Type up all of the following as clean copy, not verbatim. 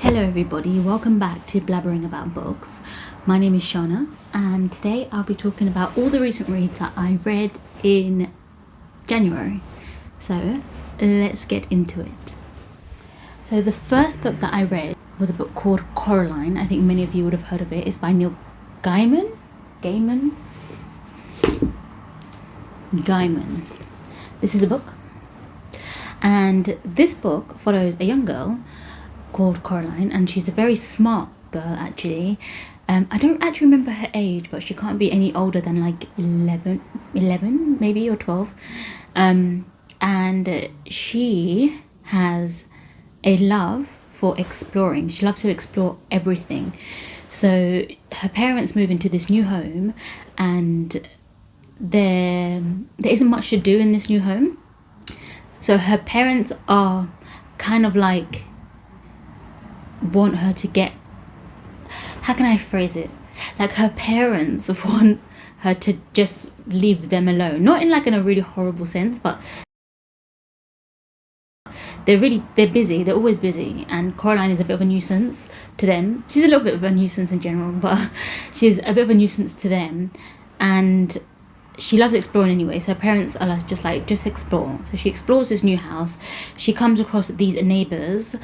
Hello everybody, welcome back to Blabbering About Books. My name is Shona and today I'll be talking about all the recent reads that I read in January. So let's get into it. So the first book that I read was a book called Coraline. I think many of you would have heard of it. It's by Neil Gaiman. This is a book. And this book follows a young girl called Coraline, and she's a very smart girl actually. I don't actually remember her age, but she can't be any older than like 11 maybe, or 12. And she has a love for exploring. She loves to explore everything. So her parents move into this new home, and there isn't much to do in this new home. So her parents are kind of like want her to get, how can I phrase it, like her parents want her to just leave them alone, not in like in a really horrible sense, but they're busy, they're always busy, and Coraline is a bit of a nuisance to them. She's a little bit of a nuisance in general, but she's a bit of a nuisance to them, and she loves exploring anyway. So her parents are like, just explore. So she explores this new house. She comes across these neighbors.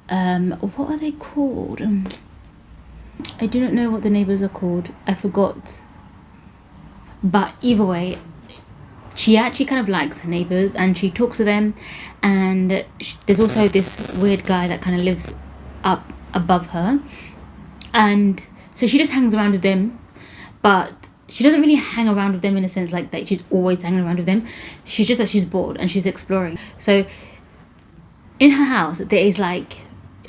What are they called? I do not know what the neighbors are called. I forgot. But either way, she actually kind of likes her neighbors and she talks to them. And there's also this weird guy that kind of lives up above her. And so she just hangs around with them. But she doesn't really hang around with them in a sense like that she's always hanging around with them. She's just that she's bored and she's exploring. So in her house, there is like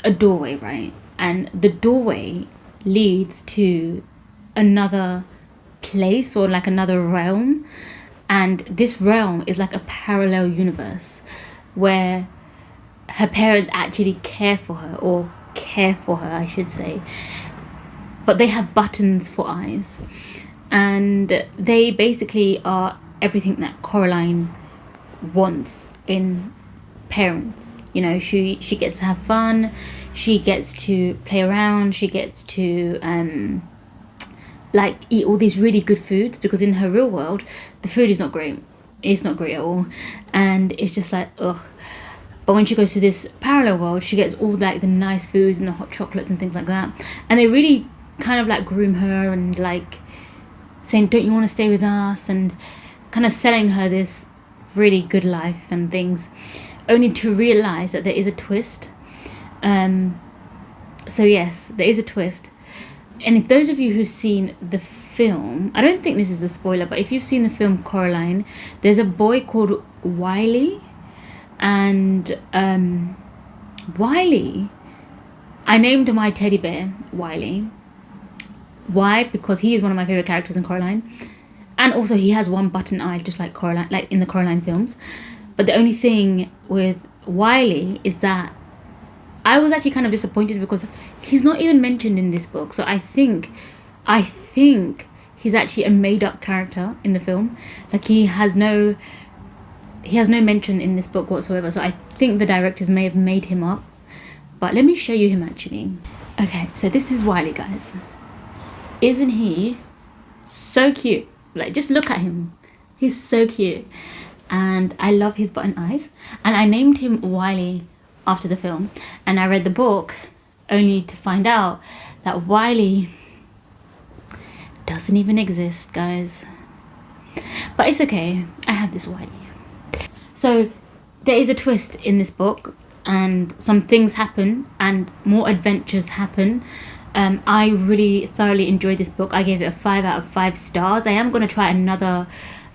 a doorway, right? And the doorway leads to another place or like another realm. And this realm is like a parallel universe where her parents actually care for her, I should say. But they have buttons for eyes. And they basically are everything that Coraline wants in parents. You know, she gets to have fun, she gets to play around, she gets to like eat all these really good foods, because in her real world the food is not great. It's not great at all, and it's just like ugh. But when she goes to this parallel world, she gets all like the nice foods and the hot chocolates and things like that, and they really kind of like groom her and like saying, don't you want to stay with us, and kind of selling her this really good life and things, only to realize that there is a twist. So yes, there is a twist. And if those of you who've seen the film, I don't think this is a spoiler, but if you've seen the film Coraline, there's a boy called Wiley, and Wiley, I named my teddy bear Wiley. Why? Because he is one of my favorite characters in Coraline, and also he has one button eye just like Coraline, like in the Coraline films. But the only thing with Wiley is that I was actually kind of disappointed because he's not even mentioned in this book. So I think he's actually a made-up character in the film. Like he has no mention in this book whatsoever. So I think the directors may have made him up. But let me show you him actually. Okay, so this is Wiley, guys. Isn't he so cute? Like, just look at him. He's so cute. And I love his button eyes. And I named him Wiley after the film. And I read the book only to find out that Wiley doesn't even exist, guys. But it's okay. I have this Wiley. So there is a twist in this book, and some things happen and more adventures happen. I really thoroughly enjoyed this book. I gave it a 5 out of 5 stars. I am going to try another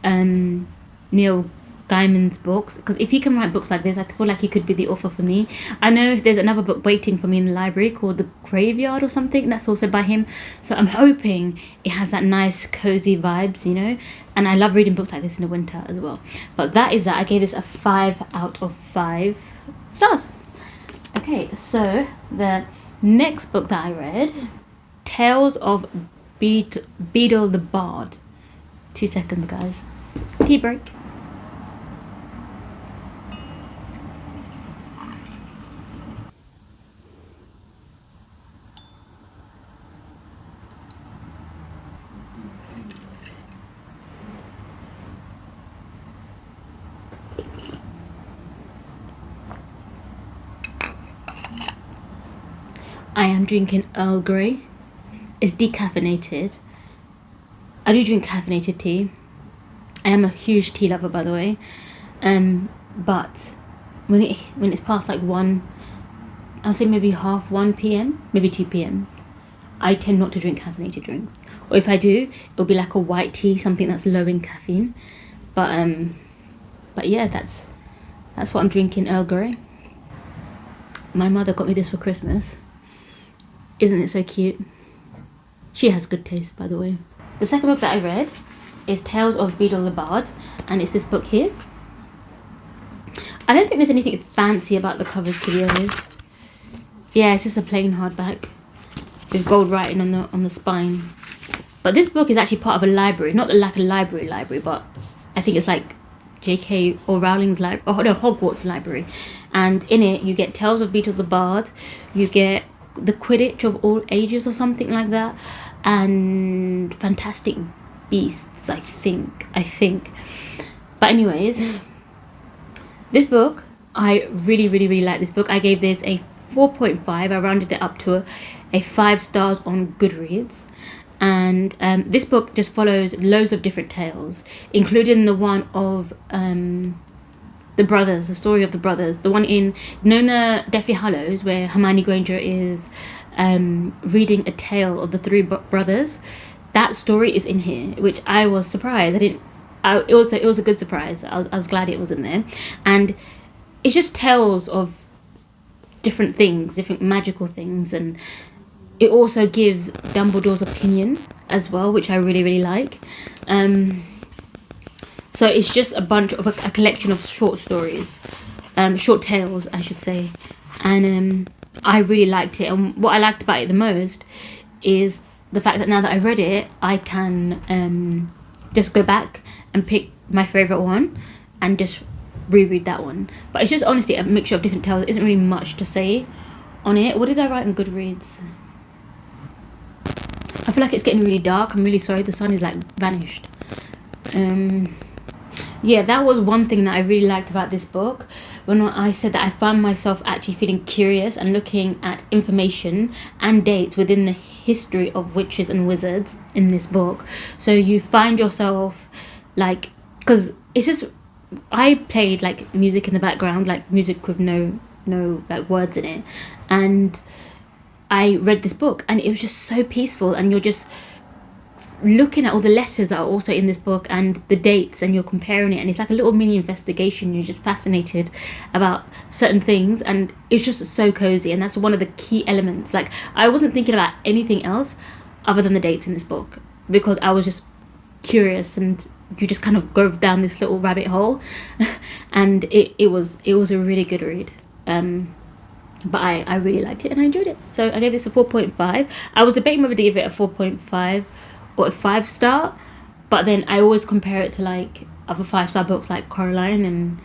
Neil Gaiman's books, because if he can write books like this, I feel like he could be the author for me. I know there's another book waiting for me in the library called The Graveyard or something, that's also by him. So I'm hoping it has that nice cozy vibes, you know, and I love reading books like this in the winter as well. But that is that. I gave this a 5 out of 5 stars. Okay, so the next book that I read, Tales of Beedle the Bard. 2 seconds, guys. Tea break. I am drinking Earl Grey. It's decaffeinated. I do drink caffeinated tea. I am a huge tea lover, by the way. But when it's past like 1, I'll say maybe half 1 p.m, maybe 2 p.m, I tend not to drink caffeinated drinks. Or if I do, it'll be like a white tea, something that's low in caffeine. But yeah, that's what I'm drinking, Earl Grey. My mother got me this for Christmas. Isn't it so cute? She has good taste, by the way. The second book that I read is Tales of Beedle the Bard, and it's this book here. I don't think there's anything fancy about the covers, to be honest. Yeah, it's just a plain hardback with gold writing on the spine. But this book is actually part of a library, not like a library, but I think it's like J.K. or Rowling's library, or no, Hogwarts library. And in it, you get Tales of Beedle the Bard, you get The Quidditch of All Ages or something like that, and Fantastic Beasts, I think. But anyways, this book, I really, really, really like this book. I gave this a 4.5. I rounded it up to a 5 stars on Goodreads. And this book just follows loads of different tales, including the one of the brothers, the story of the brothers. The one in, the Deathly Hallows, where Hermione Granger is reading a tale of the 3 brothers. That story is in here, which I was surprised. It was a good surprise. I was glad it was in there. And it's just tales of different things, different magical things, and it also gives Dumbledore's opinion as well, which I really, really like. So it's just a bunch of a collection of short stories, short tales, I should say. And I really liked it. And what I liked about it the most is the fact that now that I've read it, I can just go back and pick my favourite one and just reread that one. But it's just honestly a mixture of different tales. There isn't really much to say on it. What did I write on Goodreads? I feel like it's getting really dark. I'm really sorry. The sun is like vanished. Yeah, that was one thing that I really liked about this book. When I said that I found myself actually feeling curious and looking at information and dates within the history of witches and wizards in this book. So you find yourself like, because it's just, I played like music in the background, like music with no like words in it, and I read this book and it was just so peaceful, and you're just looking at all the letters that are also in this book and the dates, and you're comparing it, and it's like a little mini investigation. You're just fascinated about certain things, and it's just so cozy, and that's one of the key elements. Like, I wasn't thinking about anything else other than the dates in this book, because I was just curious, and you just kind of go down this little rabbit hole. And it was a really good read. But I really liked it and I enjoyed it. So I gave this a 4.5. I was debating whether to give it a 4.5 or a 5 star, but then I always compare it to like other 5-star books like Coraline, and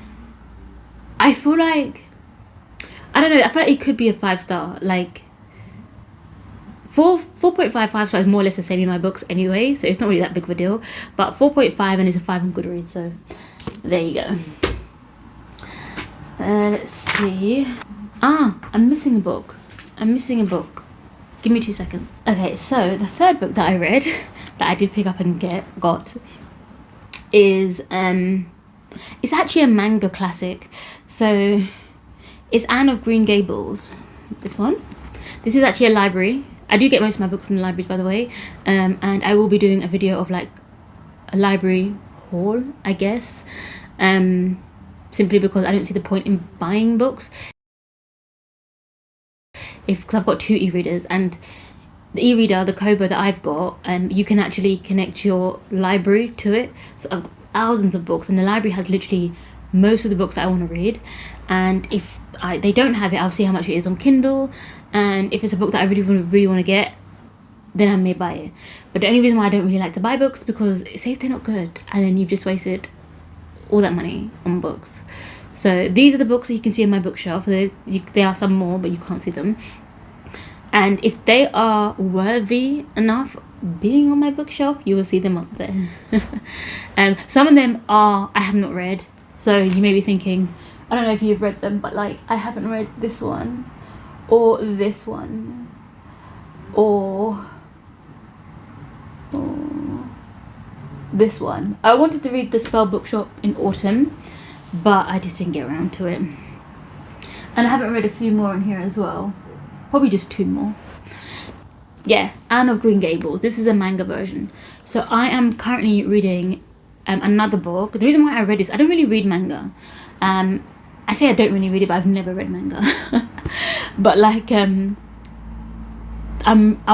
I feel like, I don't know, I feel like it could be a 5 star. Like 4.5, 5 stars is more or less the same in my books anyway, so it's not really that big of a deal. But 4.5 and it's a 5 on Goodreads, so there you go. Let's see. I'm missing a book. Give me 2 seconds. Okay, so the third book that I read, that I did pick up and got, is it's actually a manga classic. So it's Anne of Green Gables. This one. This is actually a library. I do get most of my books from the libraries, by the way. And I will be doing a video of like a library haul, I guess. Simply because I don't see the point in buying books. Because I've got 2 e-readers, and the e-reader, the Kobo that I've got, you can actually connect your library to it. So I've got thousands of books, and the library has literally most of the books that I want to read. And if they don't have it, I'll see how much it is on Kindle, and if it's a book that I really want to get, then I may buy it. But the only reason why I don't really like to buy books, because say if they're not good, and then you've just wasted all that money on books. So these are the books that you can see on my bookshelf. There are some more, but you can't see them. And if they are worthy enough being on my bookshelf, you will see them up there. Some of them I have not read. So you may be thinking, I don't know if you've read them, but like I haven't read this one or this one. or this one. I wanted to read The Spell Bookshop in autumn, but I just didn't get around to it. And I haven't read a few more in here as well. Probably just 2 more. Yeah, Anne of Green Gables. This is a manga version. So I am currently reading another book. The reason why I read this, I don't really read manga. I say I don't really read it, but I've never read manga. But like, I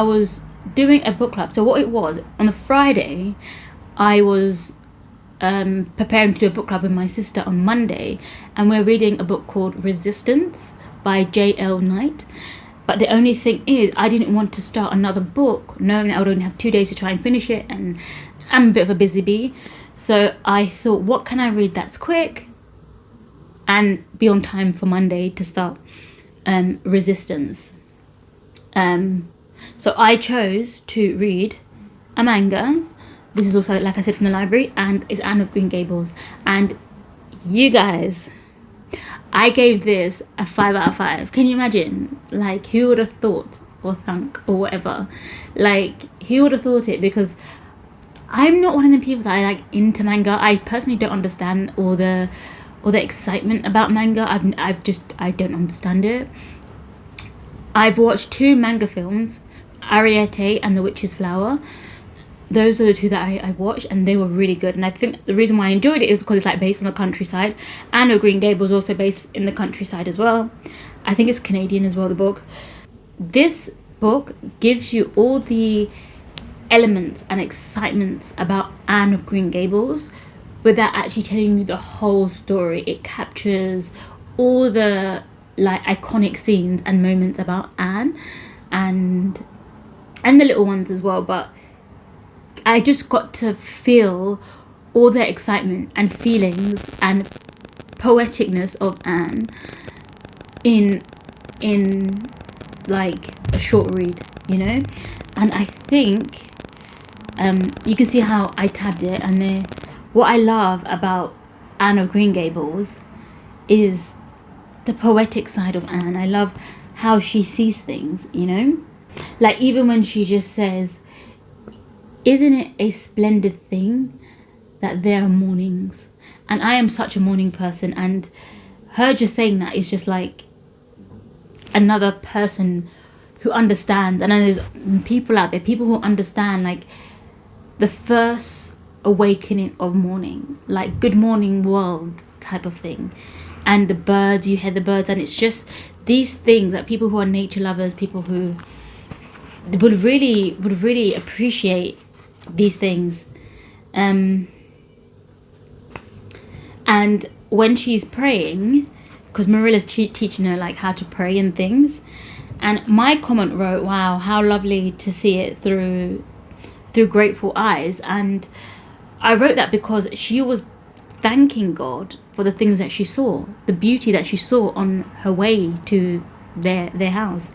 was doing a book club. So what it was, on the Friday, I was preparing to do a book club with my sister on Monday, and we're reading a book called Resistance by J.L. Knight. But the only thing is, I didn't want to start another book knowing that I would only have 2 days to try and finish it, and I'm a bit of a busy bee. So I thought, what can I read that's quick and be on time for Monday to start Resistance. So I chose to read a manga. This is also, like I said, from the library, and it's Anne of Green Gables. And you guys, I gave this a 5 out of 5. Can you imagine? Like, who would have thought, or thunk, or whatever? Like, who would have thought it? Because I'm not one of the people that I like into manga. I personally don't understand all the excitement about manga. I don't understand it. I've watched 2 manga films, Ariete and The Witch's Flower. Those are the 2 that I watched, and they were really good. And I think the reason why I enjoyed it is because it's like based on the countryside. Anne of Green Gables is also based in the countryside as well. I think it's Canadian as well, the book. This book gives you all the elements and excitements about Anne of Green Gables without actually telling you the whole story. It captures all the like iconic scenes and moments about Anne and the little ones as well, but I just got to feel all the excitement and feelings and poeticness of Anne in like a short read, you know. And I think you can see how I tabbed it, and what I love about Anne of Green Gables is the poetic side of Anne. I love how she sees things, you know, like even when she just says, isn't it a splendid thing that there are mornings? And I am such a morning person, and her just saying that is just like another person who understands. And there's people out there, people who understand like the first awakening of morning, like good morning world type of thing. And the birds, you hear the birds, and it's just these things that people who are nature lovers, people who would really appreciate these things. And when she's praying, because Marilla's teaching her like how to pray and things, and my comment wrote, wow, how lovely to see it through grateful eyes. And I wrote that because she was thanking God for the things that she saw, the beauty that she saw on her way to their house.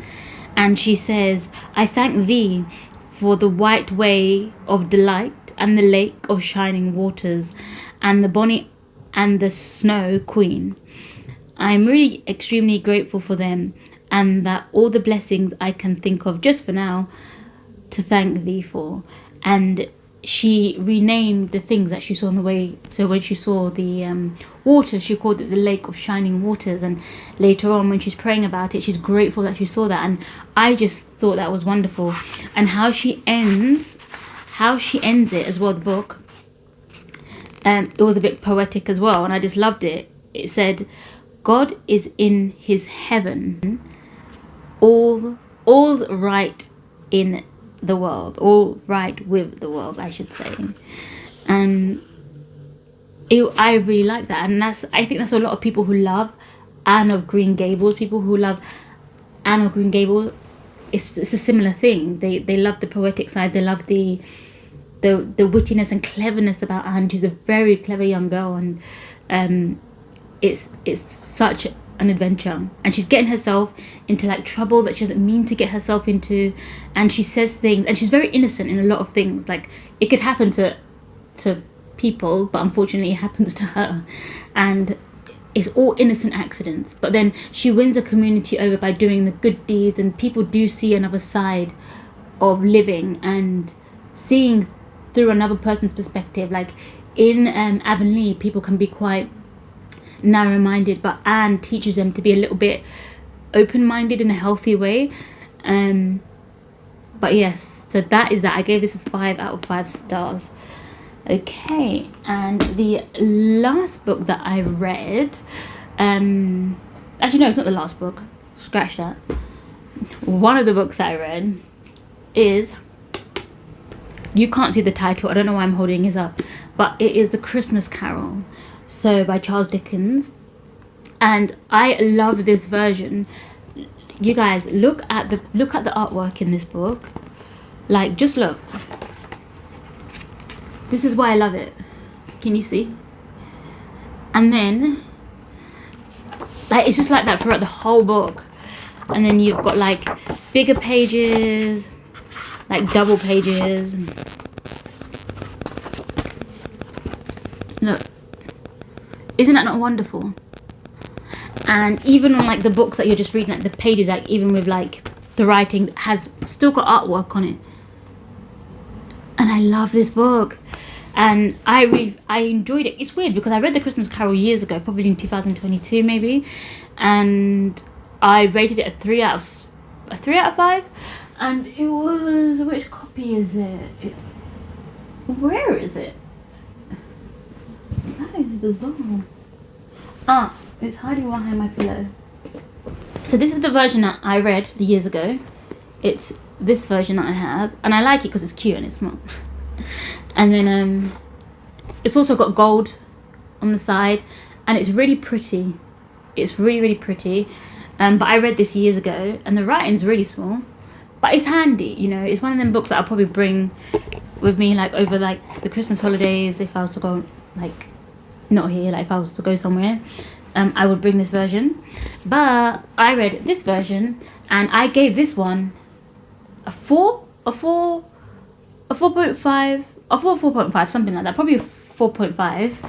And she says, I thank thee for the white way of delight and the lake of shining waters and the bonny and the snow queen. I'm really extremely grateful for them, and that all the blessings I can think of just for now to thank thee for. And she renamed the things that she saw on the way. So when she saw the water, she called it the lake of shining waters, and later on when she's praying about it, she's grateful that she saw that. And I just thought that was wonderful. And how she ends it as well, the book, it was a bit poetic as well, and I just loved it. It said, God is in his heaven, all's right in the world, all right with the world, I should say. And I really like that, and I think that's a lot of people who love Anne of Green Gables. People who love Anne of Green Gables, it's a similar thing. They love the poetic side. They love the wittiness and cleverness about Anne. She's a very clever young girl, and it's such an adventure, and she's getting herself into like trouble that she doesn't mean to get herself into, and she says things, and she's very innocent in a lot of things. Like, it could happen to people, but unfortunately it happens to her, and it's all innocent accidents. But then she wins a community over by doing the good deeds, and people do see another side of living and seeing through another person's perspective. Like in Avonlea, people can be quite narrow-minded, but Anne teaches them to be a little bit open-minded in a healthy way. But yes, so that is that. I gave this a 5 out of 5 stars. Okay, and the last book that I read, actually no, it's not the last book, scratch that. One of the books that I read is, you can't see the title, I don't know why I'm holding this up, but it is The Christmas Carol, so by Charles Dickens. And I love this version. You guys, look at the artwork in this book. Like, just look. This is why I love it. Can you see? And then, like, it's just like that throughout the whole book. And then you've got like bigger pages, like double pages. Look, isn't that not wonderful? And even on like the books that you're just reading, like the pages, like even with like the writing has still got artwork on it. And I love this book, and I enjoyed it. It's weird because I read The Christmas Carol years ago, probably in 2022 maybe, and I rated it a 3 out of 5. And it was, which copy is it? Where is it? That is bizarre. It's hiding behind my pillow. So this is the version that I read years ago. It's this version that I have, and I like it because it's cute and it's small. And then it's also got gold on the side, and it's really pretty. It's really, really pretty. But I read this years ago, and the writing's really small, but it's handy. You know, it's one of them books that I'll probably bring with me like over like the Christmas holidays if I was to go, like, not here, like if I was to go somewhere. I would bring this version. But I read this version, and I gave this one a 4.5, something like that, probably a 4.5,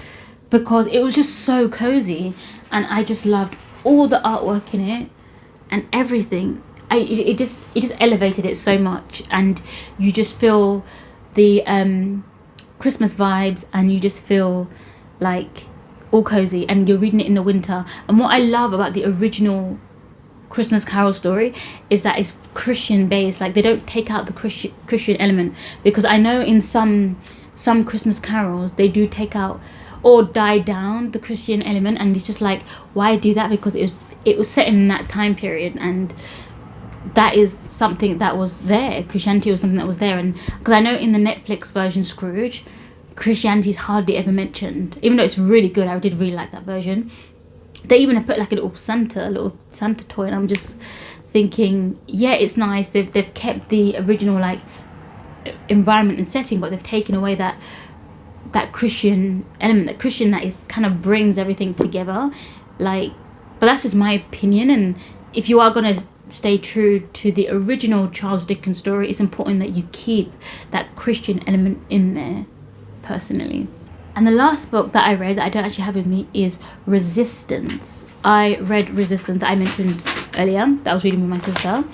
because it was just so cozy, and I just loved all the artwork in it and everything. It just elevated it so much, and you just feel the Christmas vibes, and you just feel like all cozy, and you're reading it in the winter. And what I love about the original Christmas Carol story is that it's Christian based. Like, they don't take out the Christian element, because I know in some Christmas carols they do take out or die down the Christian element, and it's just like, why do that? Because it was set in that time period, and that is something that was there. Christianity was something that was there. And because I know in the Netflix version Scrooge, Christianity is hardly ever mentioned, even though it's really good. I did really like that version. They even put like a little Santa toy, and I'm just thinking, yeah, it's nice. They've kept the original like environment and setting, but they've taken away that Christian element, that Christian that is kind of brings everything together. Like, but that's just my opinion. And if you are gonna stay true to the original Charles Dickens story, it's important that you keep that Christian element in there, personally. And the last book that I read that I don't actually have with me is Resistance. I read Resistance, I mentioned earlier, that I was reading with my sister.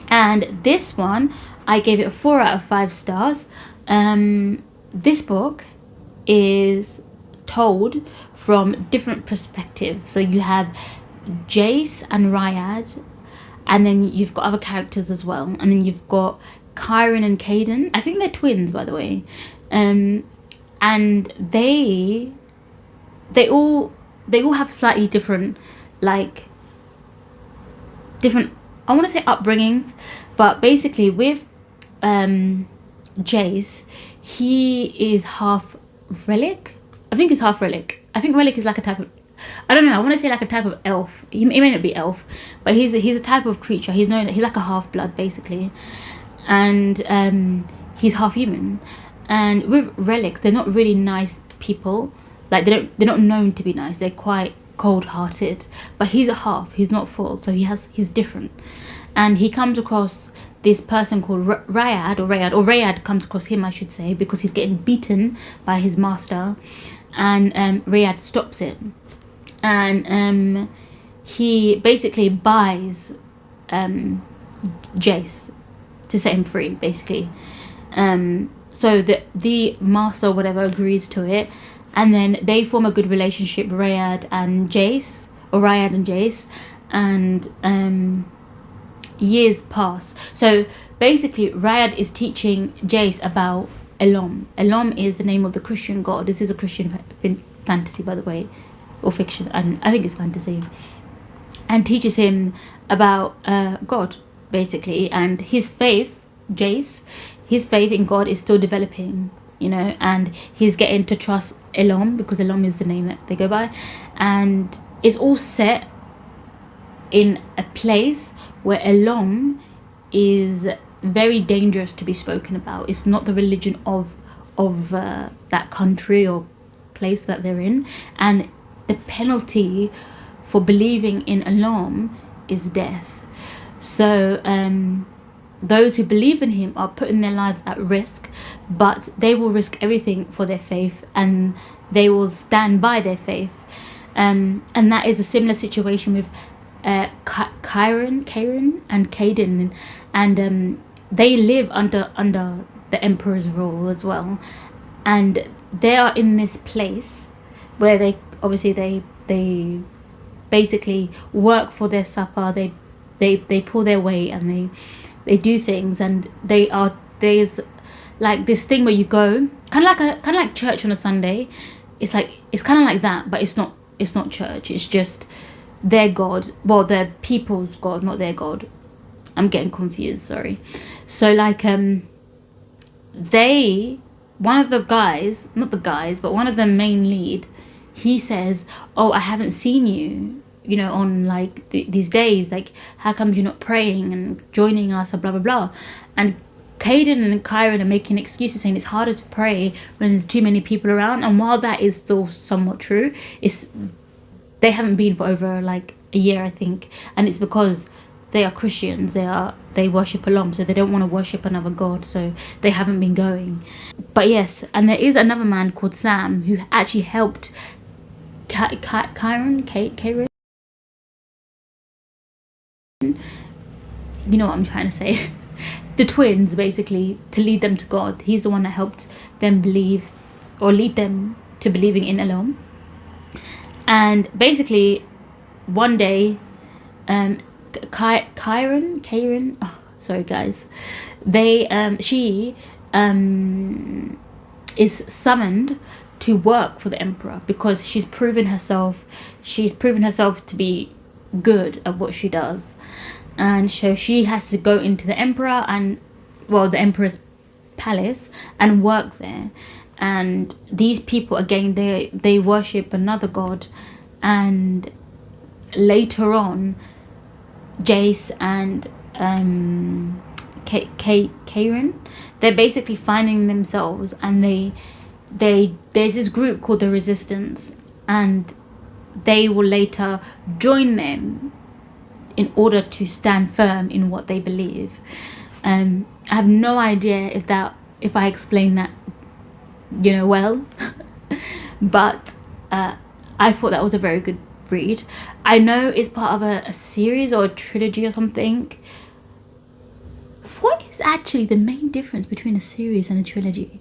And this one, I gave it a 4 out of 5 stars. This book is told from different perspectives. So you have Jace and Ryad, and then you've got other characters as well. And then you've got Kyron and Caden. I think they're twins, by the way. And they all have slightly different, like, different, I want to say upbringings, but basically with Jace, he is half relic. I think he's half relic. I think relic is like a type of, I don't know, I want to say like a type of elf. He may not be elf, but he's a type of creature. He's like a half blood basically, and he's half human. And with relics, they're not really nice people. Like, they're not known to be nice. They're quite cold-hearted. But he's a half. He's not full. So he's different. And he comes across this person called Rayad comes across him, I should say, because he's getting beaten by his master. And Rayad stops it. And he basically buys Jace. to set him free, basically. So the master or whatever agrees to it, and then they form a good relationship, Rayad and Jace, and years pass. So basically, Rayad is teaching Jace about Elom. Elom is the name of the Christian god. This is a Christian fantasy, by the way, or fiction, and I think it's fantasy. And teaches him about God, basically, and his faith, Jace, his faith in God is still developing, and he's getting to trust Elom, because Elom is the name that they go by, and it's all set in a place where Elom is very dangerous to be spoken about. It's not the religion of that country or place that they're in, and the penalty for believing in Elom is death. So those who believe in him are putting their lives at risk, but they will risk everything for their faith, and they will stand by their faith. And that is a similar situation with Kieran and Caden, and they live under the Emperor's rule as well, and they are in this place where they basically work for their supper. They pull their weight, and they do things, and there's like this thing where you go kind of like church on a Sunday. It's kind of like that, but it's not church. It's just their God, well, their people's God, not their God. I'm getting confused, sorry. So like one of the guys, not the guys, but one of the main lead, he says, oh, I haven't seen you, on like these days, like how come you're not praying and joining us, or blah blah blah. And Caden and Kieran are making excuses, saying it's harder to pray when there's too many people around. And while that is still somewhat true, they haven't been for over like a year, I think, and it's because they are Christians. They worship Elom, so they don't want to worship another god, so they haven't been going. But yes, and there is another man called Sam who actually helped Kieran. You know what I'm trying to say. The twins, basically, to lead them to God. He's the one that helped them believe, or lead them to believing in Elom. And basically, one day, Kieran, oh, sorry guys, she is summoned to work for the Emperor, because she's proven herself to be good at what she does. And so she has to go into the Emperor the Emperor's palace and work there. And these people, again, they worship another god. And later on, Jace and Kieran, they're basically finding themselves, and there's this group called the Resistance, and they will later join them in order to stand firm in what they believe. I have no idea if I explained that well, but I thought that was a very good read. I know it's part of a series or a trilogy or something. What is actually the main difference between a series and a trilogy?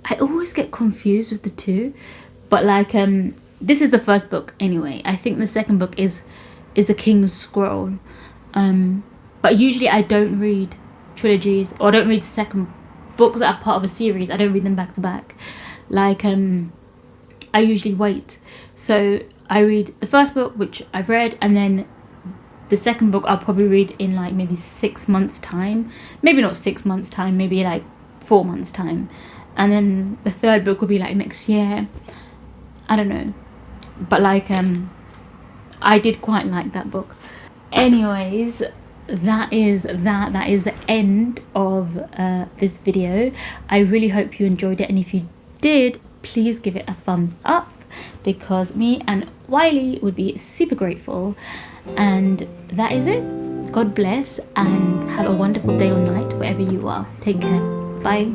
I always get confused with the two, but like this is the first book anyway. I think the second book is the King's Scroll, but usually I don't read trilogies, or I don't read second books that are part of a series. I don't read them back to back. Like I usually wait, so I read the first book, which I've read, and then the second book I'll probably read in like maybe 6 months time, maybe not 6 months time, maybe like 4 months time, and then the third book will be like next year. I don't know, but like I did quite like that book. Anyways, that is the end of this video. I really hope you enjoyed it, and if you did, please give it a thumbs up, because me and Wiley would be super grateful. And that is it. God bless, and have a wonderful day or night wherever you are. Take care. Bye.